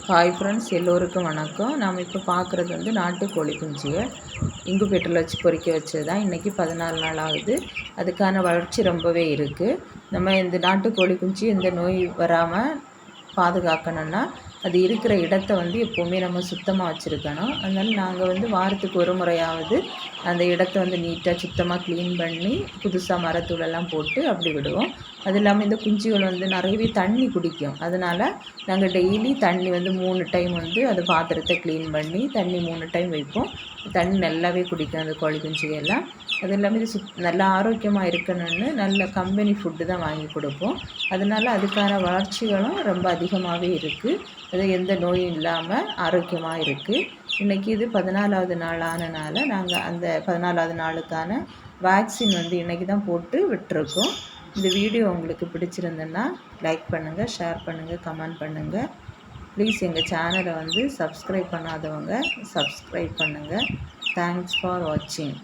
Hi friends, எல்லோருக்கும் வணக்கம். நாம் இப்போ பார்க்குறது வந்து நாட்டுக்கோழி குஞ்சியை இங்குபேட்டரில் வச்சு பொறிக்க வச்சது தான். இன்றைக்கி 14 நாள் ஆகுது. அதுக்கான வளர்ச்சி ரொம்பவே இருக்குது. நம்ம இந்த நாட்டுக்கோழி குஞ்சு எந்த நோய் வராமல் பாதுகாக்கணும்னா அது இருக்கிற இடத்த வந்து எப்போவுமே நம்ம சுத்தமாக வச்சுருக்கணும். அதனால் நாங்கள் வந்து வாரத்துக்கு ஒரு முறையாவது அந்த இடத்த வந்து நீட்டாக சுத்தமாக க்ளீன் பண்ணி புதுசாக மரத்தூளெல்லாம் போட்டு அப்படி விடுவோம். அது இல்லாமல் இந்த குஞ்சுகள் வந்து நிறையவே தண்ணி குடிக்கும். அதனால் நாங்கள் டெய்லி தண்ணி வந்து 3 டைம் வந்து அந்த பாத்திரத்தை க்ளீன் பண்ணி தண்ணி 3 டைம் வைப்போம். தண்ணி நல்லாவே குடிக்கும் அந்த கோழி குஞ்சுகள்லாம். அது இல்லாமல் இது நல்லா ஆரோக்கியமாக இருக்கணும்னு நல்ல கம்பெனி ஃபுட்டு தான் வாங்கி கொடுப்போம். அதனால் அதுக்கான வளர்ச்சிகளும் ரொம்ப அதிகமாகவே இருக்குது. அது எந்த நோயும் இல்லாமல் ஆரோக்கியமாக இருக்குது. இன்றைக்கி இது 14வது நாள் ஆனனால நாங்கள் அந்த 14வது நாளுக்கான வேக்சின் வந்து இன்றைக்கி தான் போட்டு விட்டுருக்கோம். இந்த வீடியோ உங்களுக்கு பிடிச்சிருந்ததுன்னா லைக் பண்ணுங்கள், ஷேர் பண்ணுங்கள், கமெண்ட் பண்ணுங்கள். ப்ளீஸ் எங்கள் சேனலை வந்து சப்ஸ்கிரைப் பண்ணாதவங்க சப்ஸ்கிரைப் பண்ணுங்கள். தேங்க்ஸ் ஃபார் வாட்சிங்.